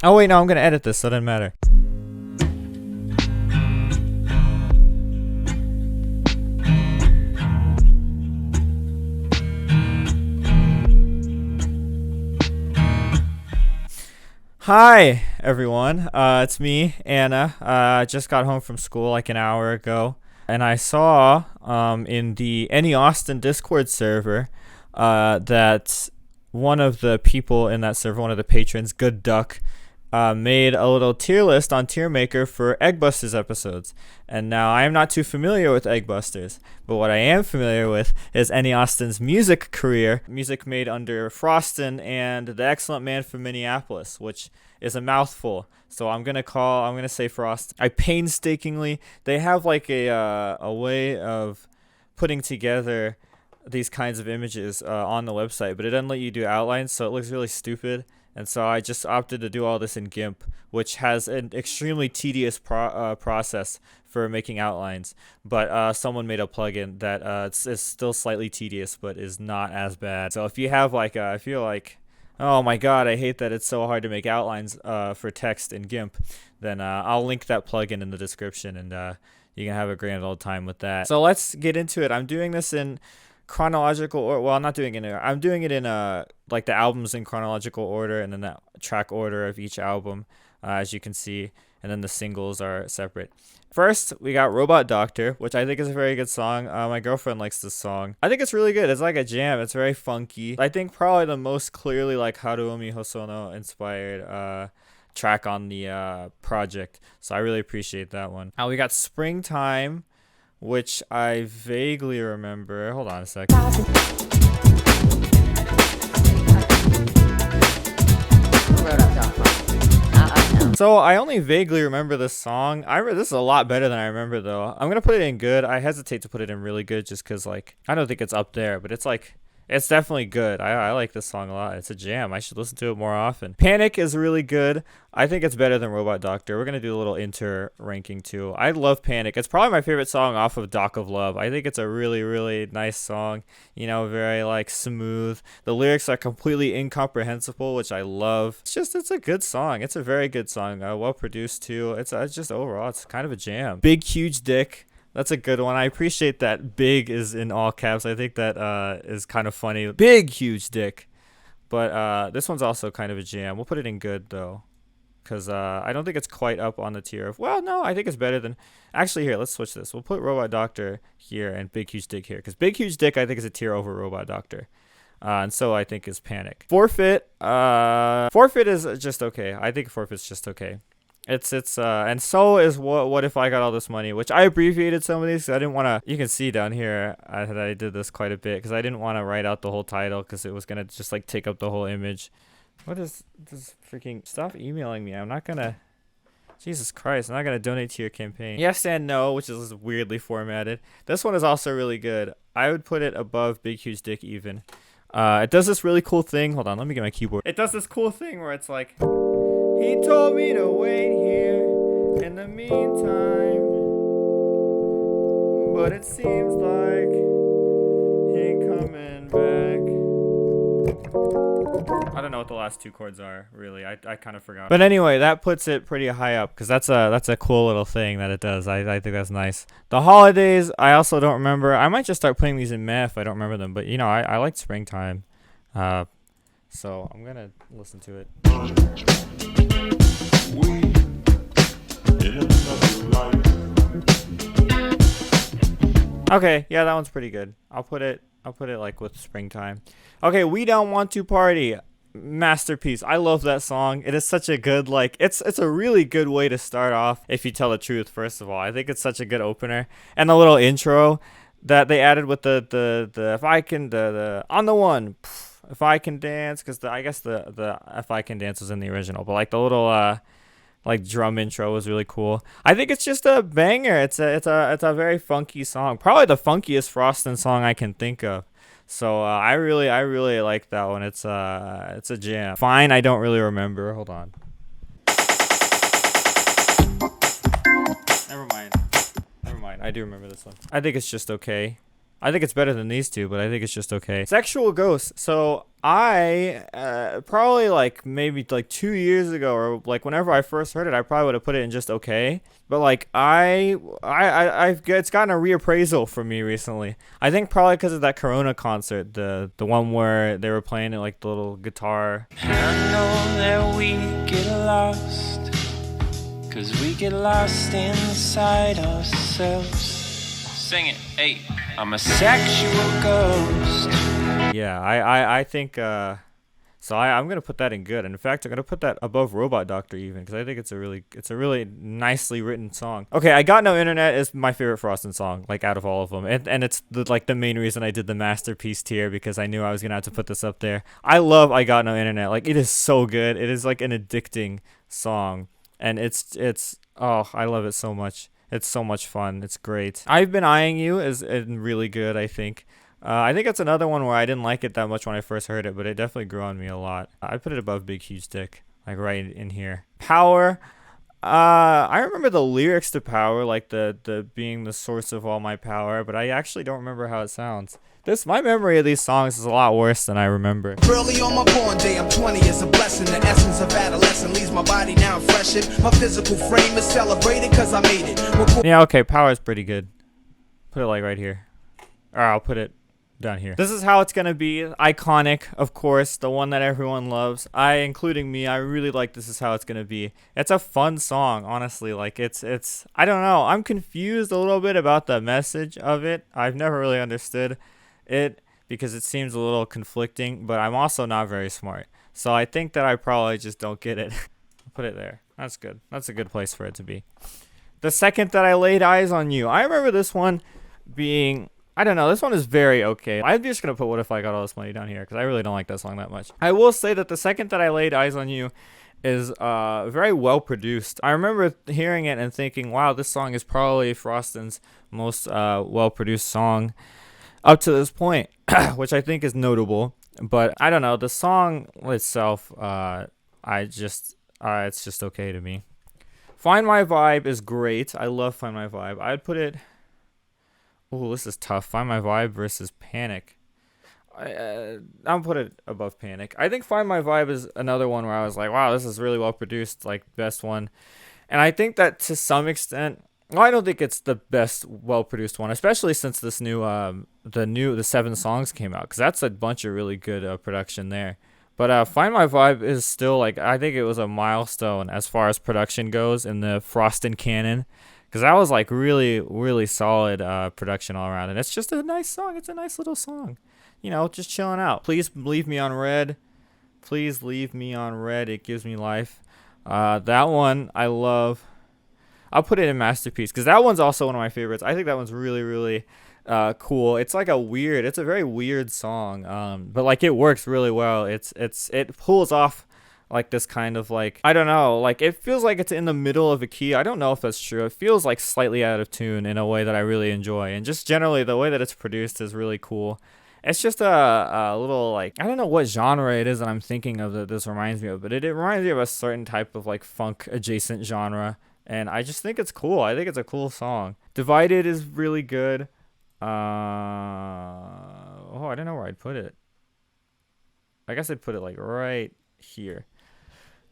Oh wait, no, I'm gonna edit this, so it doesn't matter. Hi everyone, it's me, Anna. I just got home from school like an hour ago, and I saw in the Any Austin Discord server that one of the people in that server, one of the patrons, Good Duck, made a little tier list on Tier Maker for Eggbusters episodes. And now I am not too familiar with Eggbusters, but what I am familiar with is Any Austin's music career, music made under Frostyn and the Excellent Man from Minneapolis, which is a mouthful. So I'm gonna say Frost. They have like a way of putting together these kinds of images on the website, but it doesn't let you do outlines, so it looks really stupid. And so I just opted to do all this in GIMP, which has an extremely tedious process for making outlines. But someone made a plugin that is still slightly tedious, but is not as bad. So if you have like, if you're like, oh my god, I hate that it's so hard to make outlines for text in GIMP, then I'll link that plugin in the description, and you can have a grand old time with that. So let's get into it. I'm doing this in chronological or well, I'm not doing it in I'm doing it in like the albums in chronological order, and then the track order of each album, as you can see, and then the singles are separate. First we got Robot Doctor, which I think is a very good song. My girlfriend likes this song. I think it's really good. It's like a jam. It's very funky. I think probably the most clearly like Haruomi Hosono inspired track on the project, so I really appreciate that one. Now we got Springtime, which I vaguely remember. Hold on a second. So I only vaguely remember this song. This is a lot better than I remember, though. I'm gonna put it in good. I hesitate to put it in really good just because, like, I don't think it's up there, but it's like, it's definitely good. I like this song a lot. It's a jam. I should listen to it more often. Panic is really good. I think it's better than Robot Doctor. We're going to do a little inter ranking too. I love Panic. It's probably my favorite song off of Dock of Love. I think it's a really, really nice song. You know, very like smooth. The lyrics are completely incomprehensible, which I love. It's a good song. It's a very good song. Well produced too. It's just overall, it's kind of a jam. Big Huge Dick. That's a good one. I appreciate that big is in all caps. I think that is kind of funny. Big Huge Dick. But this one's also kind of a jam. We'll put it in good, though, because I don't think it's quite up on the tier of, well, no, I think it's better than, actually, here, let's switch this. We'll put Robot Doctor here and Big Huge Dick here, because Big Huge Dick, I think, is a tier over Robot Doctor. And so I think is Panic. Forfeit. Forfeit is just okay. I think Forfeit's just okay. It's and so is what if I got all this money, which I abbreviated some of these because I didn't want to. You can see down here that I did this quite a bit because I didn't want to write out the whole title because it was gonna just like take up the whole image. What is this freaking? Stop emailing me. I'm not gonna. Jesus Christ, I'm not gonna donate to your campaign. Yes and no, which is weirdly formatted. This one is also really good. I would put it above Big Huge Dick even. It does this really cool thing. Hold on, let me get my keyboard. It does this cool thing where it's like, he told me to wait here in the meantime, but it seems like he ain't coming back. I don't know what the last two chords are, really. I kind of forgot. But anyway, that puts it pretty high up because that's a cool little thing that it does. I think that's nice. The Holidays, I also don't remember. I might just start putting these in meh if I don't remember them. But, you know, I like Springtime. So I'm going to listen to it. Okay, yeah, that one's pretty good. I'll put it like with Springtime. Okay, We Don't Want to Party. Masterpiece. I love that song. It is such a good, like, it's a really good way to start off, if you tell the truth. First of all, I think it's such a good opener, and the little intro that they added with the if I can the on the one, if I can dance, because I guess the if I can dance was in the original, but like the little like drum intro was really cool. I think it's just a banger. It's a very funky song, probably the funkiest Frostyn song I can think of. So I really like that one. It's a jam. Fine, I don't really remember. Hold on. Never mind. I do remember this one. I think it's just okay. I think it's better than these two, but I think it's just okay. Sexual Ghost. So I probably like maybe like 2 years ago, or like whenever I first heard it, I probably would have put it in just okay. But like it's gotten a reappraisal for me recently. I think probably because of that Corona concert, the one where they were playing it like the little guitar. I know that we get lost, 'cause we get lost inside ourselves. Sing it, hey. I'm a sexual ghost. Yeah, I think so I'm gonna put that in good. And in fact, I'm gonna put that above Robot Doctor even, because I think it's a really nicely written song. Okay, I Got No Internet is my favorite Frostyn song, like out of all of them, and it's the main reason I did the masterpiece tier, because I knew I was gonna have to put this up there. I love I Got No Internet. Like, it is so good. It is like an addicting song, and it's oh, I love it so much. It's so much fun. It's great. I've Been Eyeing You is really good, I think. I think it's another one where I didn't like it that much when I first heard it, but it definitely grew on me a lot. I put it above Big Huge Dick, like right in here. Power. I remember the lyrics to Power, like the being the source of all my power, but I actually don't remember how it sounds. My memory of these songs is a lot worse than I remember. Early on my born day, I'm 20, it's a blessing. The essence of adolescence leaves my body now freshened. My physical frame is celebrated because I made it. Yeah, okay, Power is pretty good. Put it like right here. Or I'll put it down here. This is how it's gonna be. Iconic, of course, the one that everyone loves. Including me, I really like This Is How It's Gonna Be. It's a fun song, honestly. Like, it's I don't know. I'm confused a little bit about the message of it. I've never really understood it because it seems a little conflicting, but I'm also not very smart. So I think that I probably just don't get it. I'll put it there. That's good. That's a good place for it to be. The Second That I Laid Eyes on You. I remember this one being, I don't know, this one is very okay. I'm just going to put What If I Got All This Money down here because I really don't like that song that much. I will say that The Second That I Laid Eyes on You is very well produced. I remember hearing it and thinking, wow, this song is probably Frostyn's most well produced song up to this point, which I think is notable. But I don't know, the song itself, it's just okay to me. Find My Vibe is great. I love Find My Vibe. I'd put it, oh, this is tough. Find My Vibe versus Panic. I'll put it above Panic. I think Find My Vibe is another one where I was like, wow, this is really well produced, like best one. And I think that to some extent, well, I don't think it's the best well-produced one, especially since this new, the 7 songs came out, because that's a bunch of really good production there. But Find My Vibe is still, like, I think it was a milestone as far as production goes in the Frostyn canon, because that was like really, really solid production all around, and it's just a nice song. It's a nice little song, you know, just chilling out. Please Leave Me on Red. Please Leave Me on Red. It Gives Me Life. That one I love. I'll put it in Masterpiece because that one's also one of my favorites. I think that one's really, really cool. It's like it's a very weird song, but like it works really well. It pulls off like this kind of like, I don't know, like it feels like it's in the middle of a key. I don't know if that's true. It feels like slightly out of tune in a way that I really enjoy, and just generally the way that it's produced is really cool. It's just a little, like, I don't know what genre it is that I'm thinking of that this reminds me of, but it reminds me of a certain type of like funk adjacent genre. And I just think it's cool. I think it's a cool song. Divided is really good. I don't know where I'd put it. I guess I'd put it like right here.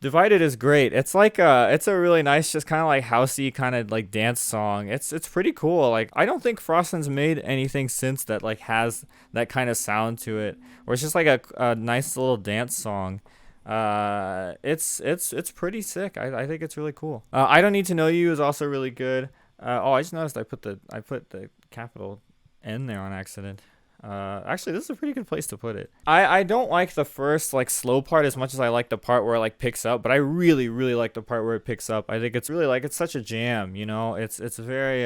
Divided is great. It's like it's a really nice, just kind of like housey kind of like dance song. It's pretty cool. Like, I don't think Frostyn's made anything since that like has that kind of sound to it, where it's just like a nice little dance song. It's pretty sick. I think it's really cool. I Don't Need to Know You is also really good. I just noticed I put the capital N there on accident. Actually, this is a pretty good place to put it. I don't like the first like slow part as much as I like the part where it like picks up, but I really, really like the part where it picks up. I think it's really like, it's such a jam, you know. It's very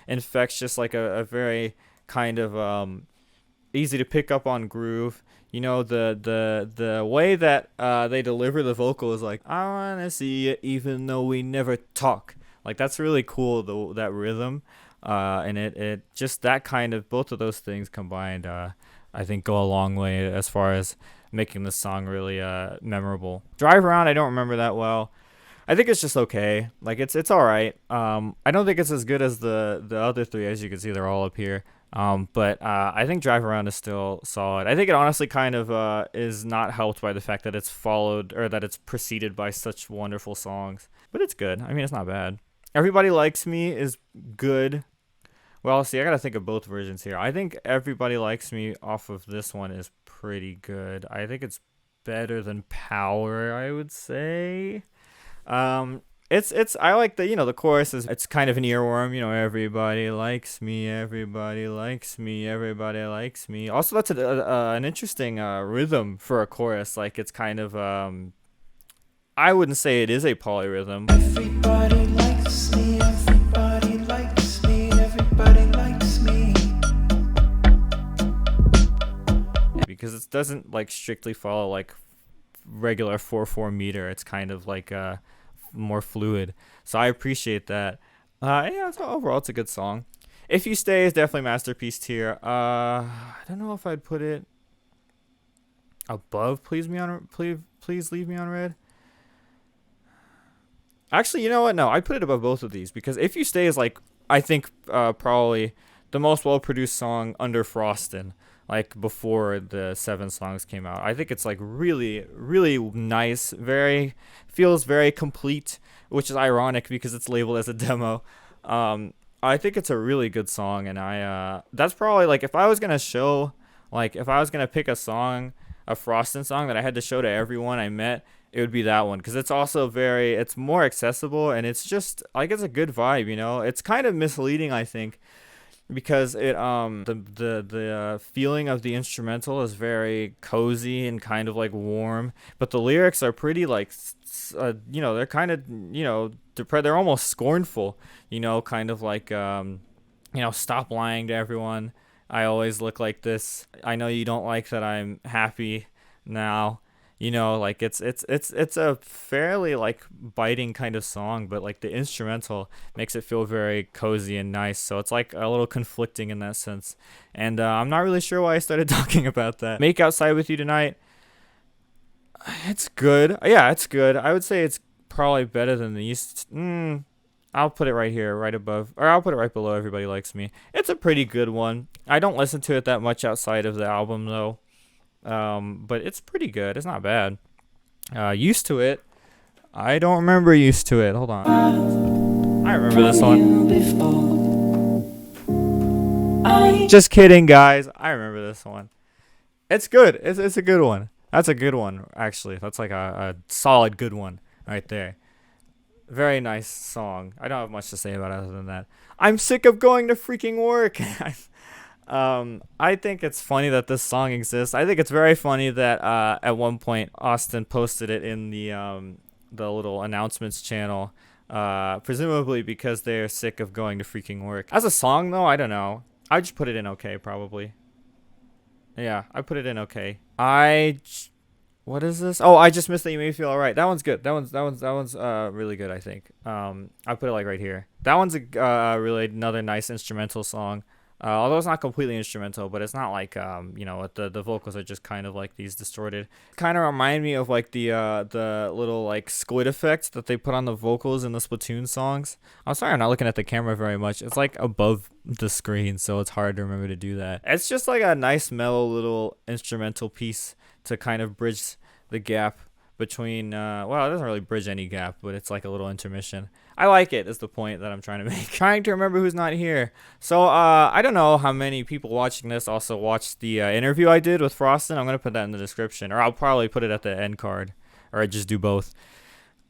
infectious, like a very kind of easy to pick up on groove. You know, the way that they deliver the vocal is like, I wanna see you even though we never talk. Like, that's really cool, that rhythm. And it just that kind of, both of those things combined, I think go a long way as far as making the song really memorable. Drive Around, I don't remember that well. I think it's just okay. Like, it's all right. I don't think it's as good as the other three. As you can see, they're all up here. But I think Drive Around is still solid. I think it honestly kind of is not helped by the fact that it's followed or that it's preceded by such wonderful songs. But it's good. I mean, it's not bad. Everybody Likes Me is good. Well, see, I gotta think of both versions here. I think Everybody Likes Me off of this one is pretty good. I think it's better than Power, I would say. It's I like the the chorus is it's kind of an earworm, everybody likes me, everybody likes me, everybody likes me. Also, that's an interesting rhythm for a chorus. Like it's kind of I wouldn't say it is a polyrhythm. Everybody likes me, everybody likes me, everybody likes me. Because it doesn't like strictly follow like regular 4/4 meter. It's kind of like more fluid. So I appreciate that. Yeah, so overall it's a good song. If You Stay is definitely masterpiece tier. I don't know if I'd put it above Please Leave Me on Red. Actually, you know what? No, I'd put it above both of these because If You Stay is like I think probably the most well-produced song under Frostyn, like before the 7 songs came out. I think it's like really, really nice. Feels very complete, which is ironic because it's labeled as a demo. I think it's a really good song, and that's probably like if I was gonna pick a song, a Frostyn song that I had to show to everyone I met, it would be that one because it's also it's more accessible and it's just like it's a good vibe. It's kind of misleading, I think, because the feeling of the instrumental is very cozy and kind of like warm, but the lyrics are pretty like they're kind of they're almost scornful, kind of like stop lying to everyone, I always look like this, I know you don't like that I'm happy now. Like it's a fairly like biting kind of song, but like the instrumental makes it feel very cozy and nice. So it's like a little conflicting in that sense. And I'm not really sure why I started talking about that. Make Outside With You Tonight. It's good. Yeah, it's good. I would say it's probably better than these. I'll put it right here, right above, or I'll put it right below Everybody Likes Me. It's a pretty good one. I don't listen to it that much outside of the album though. But it's pretty good. It's not bad. Used to It. I don't remember Used to It. Hold on. I remember this one. Just kidding, guys. I remember this one. It's good. It's a good one. That's a good one, actually. That's like a solid good one right there. Very nice song. I don't have much to say about it other than that. I'm sick of going to freaking work. I think it's funny that this song exists. I think it's very funny that at one point Austin posted it in the little announcements channel, presumably because they're sick of going to freaking work. As a song though, I don't know. I just put it in okay probably. Yeah, I put it in okay. What is this? Oh, I Just Missed That You Made Me Feel Alright. That one's good. That one's really good, I think. I put it like right here. That one's really another nice instrumental song. Although it's not completely instrumental, but it's not like the vocals are just kind of like these distorted. Kind of remind me of like the little like squid effect that they put on the vocals in the Splatoon songs. I'm sorry I'm not looking at the camera very much. It's like above the screen, so it's hard to remember to do that. It's just like a nice mellow little instrumental piece to kind of bridge the gap between well, it doesn't really bridge any gap, but it's like a little intermission. I like it is the point that I'm trying to make. Trying to remember who's not here. So I don't know how many people watching this also watched the interview I did with Frostyn. I'm gonna put that in the description, or I'll probably put it at the end card, or I just do both.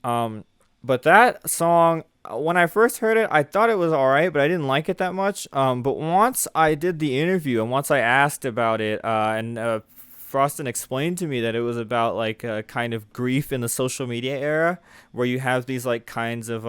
But that song, when I first heard it, I thought it was alright, but I didn't like it that much. But once I did the interview and once I asked about it, and Frostyn explained to me that it was about like a kind of grief in the social media era, where you have these like kinds of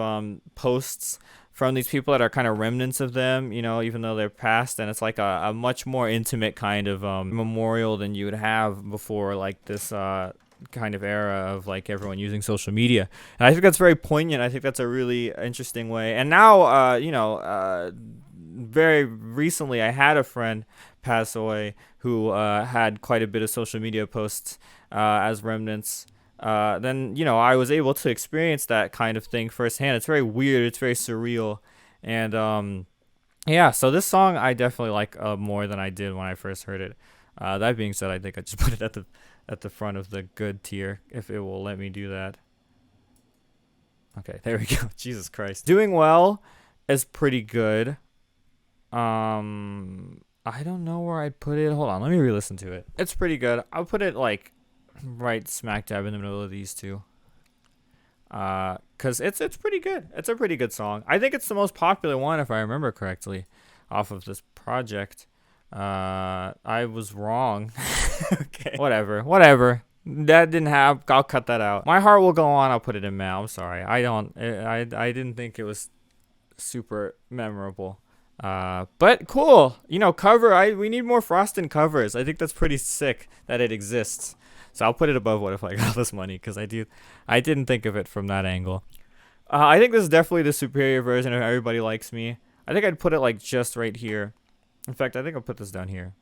posts from these people that are kind of remnants of them, even though they're past, and it's like a much more intimate kind of memorial than you would have before like this kind of era of like everyone using social media. And I think that's very poignant. I think that's a really interesting way. And now very recently I had a friend pass away who had quite a bit of social media posts as remnants. Then I was able to experience that kind of thing firsthand. It's very weird, it's very surreal, and Yeah, so this song I definitely like more than I did when I first heard it. That being said, I think I just put it at the front of the good tier if it will let me do that. Okay, there we go. Jesus Christ. Doing Well is pretty good. I don't know where I'd put it. Hold on, let me re-listen to it. It's pretty good. I'll put it like right smack dab in the middle of these two. Cause it's pretty good. It's a pretty good song. I think it's the most popular one if I remember correctly, off of this project. I was wrong. Okay. Whatever. That didn't have. I'll cut that out. My Heart Will Go On. I'll put it in Mal. I'm sorry. I don't. I didn't think it was super memorable. But cool. You know, cover. We need more Frostyn covers. I think that's pretty sick that it exists. So I'll put it above What If I Got All This Money because I didn't think of it from that angle. I think this is definitely the superior version of Everybody Likes Me. I think I'd put it like just right here. In fact, I think I'll put this down here.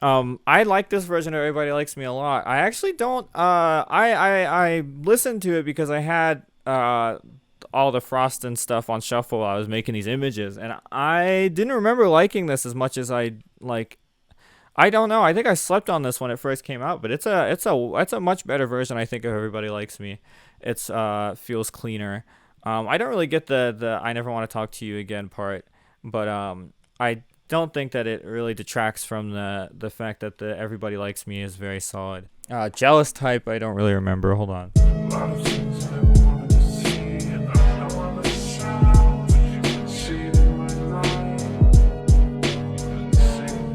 I like this version of Everybody Likes Me a lot. I actually don't. I listened to it because I had all the Frostyn stuff on shuffle while I was making these images, and I didn't remember liking this as much as I like. I don't know. I think I slept on this when it first came out, but it's a much better version I think of Everybody Likes Me. It's feels cleaner. I don't really get the I never want to talk to you again part, but I don't think that it really detracts from the fact that the Everybody Likes Me is very solid. Jealous Type I don't really remember. Hold on.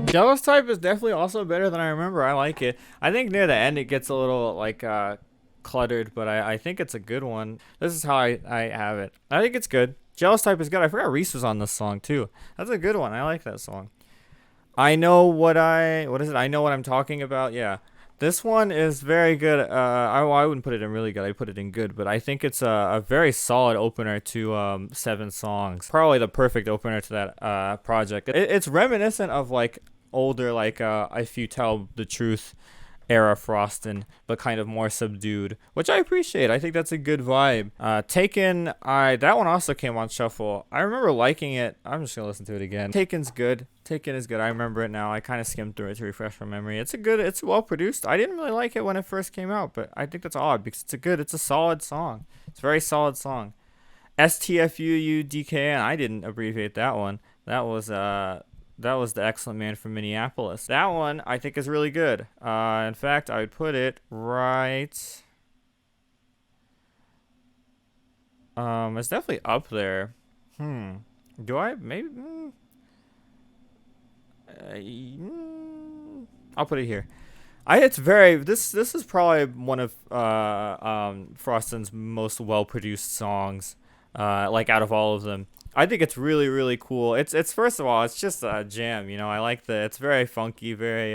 Jealous Type is definitely also better than I remember. I like it. I think near the end it gets a little like cluttered, but I think it's a good one. This is how I have it. I think it's good. Jealous Type is good. I forgot Reese was on this song too. That's a good one. I like that song. I know what is it? I know what I'm talking about. Yeah. This one is very good. I wouldn't put it in really good. I put it in good, but I think it's a very solid opener to 7 songs. Probably the perfect opener to that project. It's reminiscent of like older like If You Tell the Truth era Frostyn, but kind of more subdued, which I appreciate. I think that's a good vibe. Taken, that one also came on shuffle. I remember liking it. I'm just gonna listen to it again. Taken's good. Taken is good. I remember it now. I kind of skimmed through it to refresh my memory. It's well produced. I didn't really like it when it first came out, but I think that's odd because it's a solid song. It's a very solid song. STFUUDKN. I didn't abbreviate that one. That was the Excellent Man from Minneapolis. That one I think is really good. In fact, I would put it right. It's definitely up there. Do I maybe? I'll put it here. This is probably one of Frostyn's most well produced songs. Like out of all of them. I think it's really, really cool. It's first of all, it's just a jam, you know. I like it's very funky, very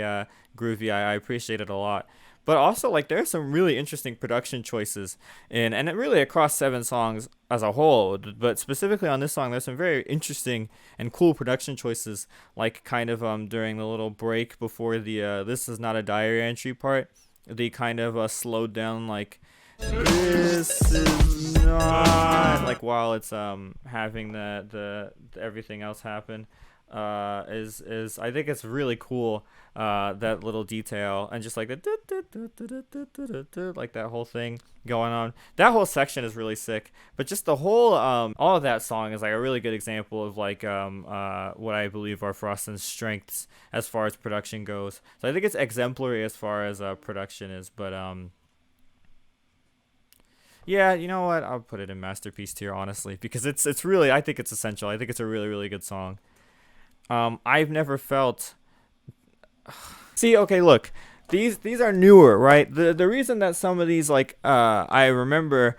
groovy. I appreciate it a lot. But also, like, there's some really interesting production choices and it really across 7 songs as a whole. But specifically on this song, there's some very interesting and cool production choices, like kind of during the little break before the "This Is Not a Diary Entry" part, the kind of slowed down like. This is not like while it's having the everything else happen is I think it's really cool that little detail and just like the like that whole thing going on. That whole section is really sick, but just the whole all of that song is like a really good example of like what I believe are Frostyn's strengths as far as production goes. So I think it's exemplary as far as production is, but yeah, you know what? I'll put it in masterpiece tier, honestly, because it's really, I think it's essential. I think it's a really, really good song. I've never felt. See, okay, look, these are newer, right? The reason that some of these like I remember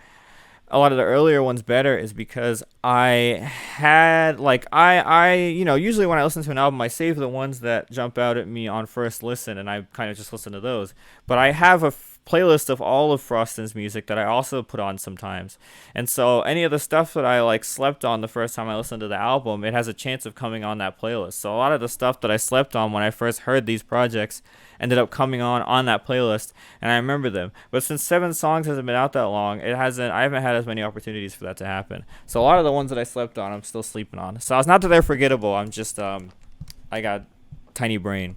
a lot of the earlier ones better is because I had like I you know, usually when I listen to an album I save the ones that jump out at me on first listen and I kind of just listen to those. But I have playlist of all of Frostyn's music that I also put on sometimes. And so any of the stuff that I like slept on the first time I listened to the album, it has a chance of coming on that playlist. So a lot of the stuff that I slept on when I first heard these projects ended up coming on that playlist, and I remember them. But since 7 songs hasn't been out that long, I haven't had as many opportunities for that to happen. So a lot of the ones that I slept on, I'm still sleeping on. So it's not that they're forgettable. I'm just I got tiny brain.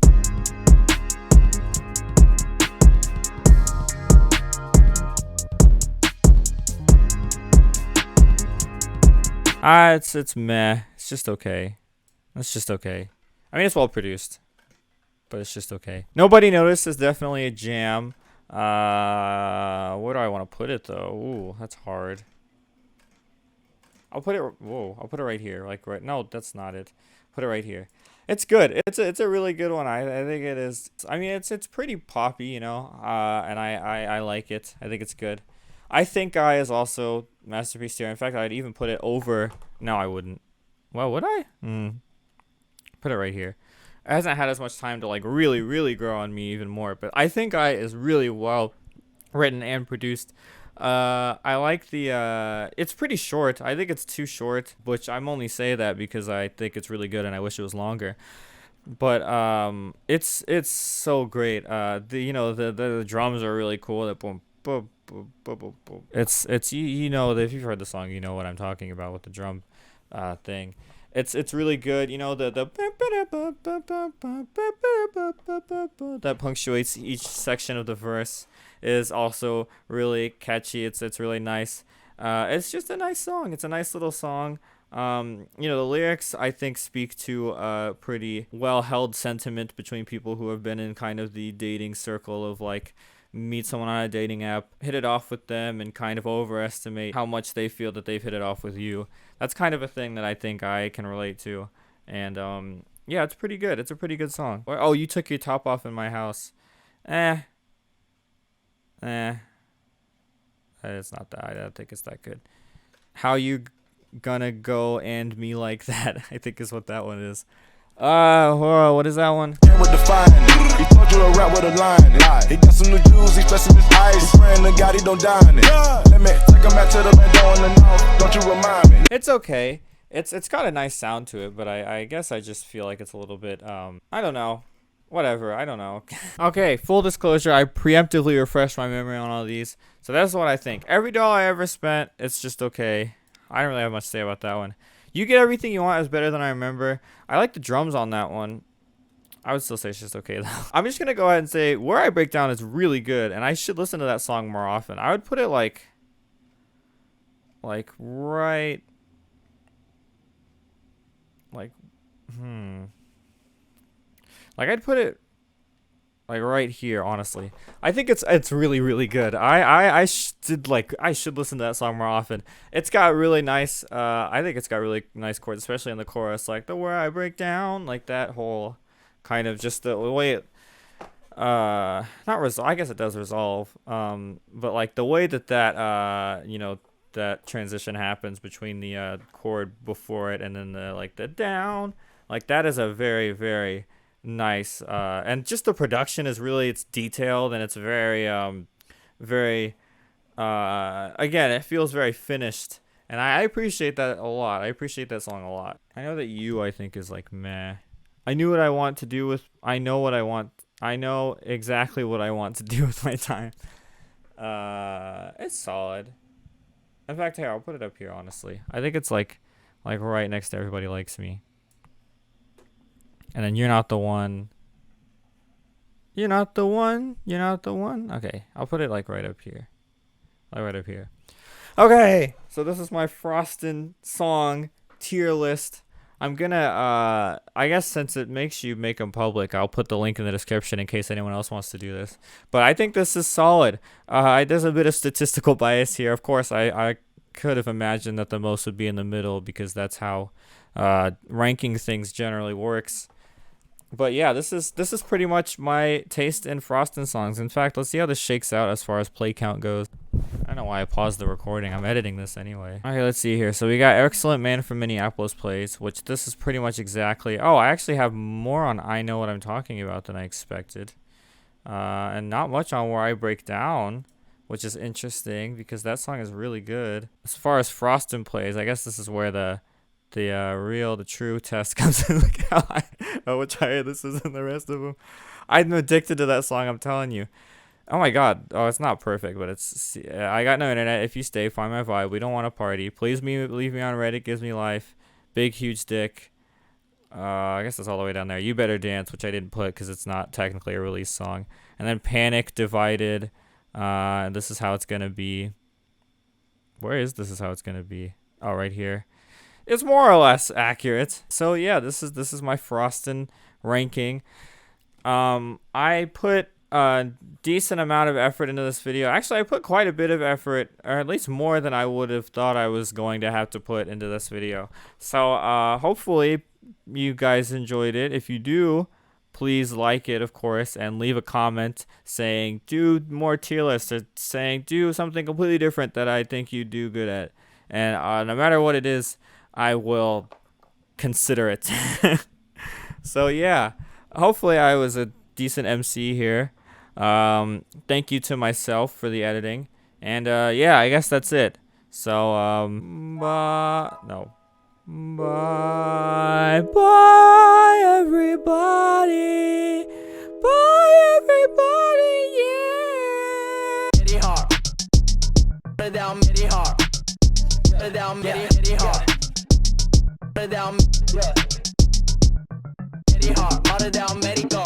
It's meh. It's just okay. It's just okay. I mean, it's well produced, but it's just okay. Nobody Noticed is definitely a jam. Where do I want to put it though? Ooh, that's hard. I'll put it. Whoa, I'll put it right here. Like right. No, that's not it. Put it right here. It's good. It's a really good one. I think it is. I mean, it's pretty poppy, you know. And I like it. I think it's good. I Think I is also masterpiece tier. In fact, I'd even put it over. No, I wouldn't. Well, would I? Put it right here. It hasn't had as much time to like really grow on me even more. But I Think I is really well written and produced. I like the it's pretty short. I think it's too short, which I'm only say that because I think it's really good and I wish it was longer. But it's so great. The drums are really cool. That boom boom boom boom boom boom. It's you know, if you've heard the song, you know what I'm talking about with the drum thing. It's really good. You know, the that punctuates each section of the verse is also really catchy. It's really nice. It's just a nice song. It's a nice little song. The lyrics I think speak to a pretty well held sentiment between people who have been in kind of the dating circle of like meet someone on a dating app, hit it off with them, and kind of overestimate how much they feel that they've hit it off with you. That's kind of a thing that I think I can relate to. And yeah, it's pretty good. It's a pretty good song. Oh, you took your top off in my house. It's not that. I don't think it's that good. How You Gonna Go and Me Like That, I think is what that one is. What is that one? With the fine, he told you a rap with a line. He got some new jewels, he flexing his eyes. Praying to God he don't die in it. Let me take him back to the bando in the north. Don't you remind me? It's okay. It's got a nice sound to it, but I guess I just feel like it's a little bit I don't know. Whatever, I don't know. Okay, full disclosure, I preemptively refreshed my memory on all these. So that's what I think. Every dollar I ever spent, it's just okay. I don't really have much to say about that one. You Get Everything You Want is better than I remember. I like the drums on that one. I would still say it's just okay, though. I'm just going to go ahead and say Where I Break Down is really good, and I should listen to that song more often. I would put it like right... I'd put it like right here, honestly. I think it's really good. I should listen to that song more often. It's got really nice I think it's got really nice chords, especially in the chorus, like the Where I Break Down, like that whole kind of just the way it not resolve. I guess it does resolve, but like the way that that transition happens between the chord before it and then the down, like that is a very nice, and just the production is really, it's detailed and it's very again, it feels very finished, and I appreciate that a lot. I appreciate that song a lot. I know that I think is like meh. I know exactly what I want to do with my time. It's solid. In fact, here, I'll put it up here, honestly. I think it's like right next to Everybody Likes Me. And then You're Not the One. You're not the one. You're not the one. Okay, I'll put it like right up here. Right up here. Okay, so this is my Frostyn song tier list. I'm gonna, I guess since it makes you make them public, I'll put the link in the description in case anyone else wants to do this. But I think this is solid. There's a bit of statistical bias here. Of course, I could have imagined that the most would be in the middle because that's how ranking things generally works. But yeah, this is pretty much my taste in Frostyn songs. In fact, let's see how this shakes out as far as play count goes. I don't know why I paused the recording. I'm editing this anyway. Okay, let's see here. So we got Excellent Man from Minneapolis plays, which this is pretty much exactly... Oh, I actually have more on I Know What I'm Talking About than I expected. and not much on Where I Break Down, which is interesting because that song is really good. As far as Frostyn plays, I guess this is where the true test comes in. Look how much higher this is than the rest of them. I'm addicted to that song, I'm telling you. Oh my god. Oh, it's not perfect, but it's... I got no internet. If you stay, find my vibe. We don't want to party. Please leave me on Reddit. Gives me life. Big, huge dick. I guess that's all the way down there. You Better Dance, which I didn't put because it's not technically a release song. And then Panic, Divided. This is how it's going to be. Where is This Is How It's Going to Be? Oh, right here. It's more or less accurate. So yeah, this is my Frostyn ranking. I put a decent amount of effort into this video. Actually, I put quite a bit of effort, or at least more than I would have thought I was going to have to put into this video. So hopefully you guys enjoyed it. If you do, please like it, of course, and leave a comment saying do more tier lists, or saying do something completely different that I think you do good at. And no matter what it is, I will consider it. So yeah, hopefully I was a decent MC here. Thank you to myself for the editing. And yeah, I guess that's it. So bye bye everybody. Bye everybody, yeah. Midi hard. Put it down, midi hard. Put it down, midi hard. Put it down, midi hard. Put it down, midi go.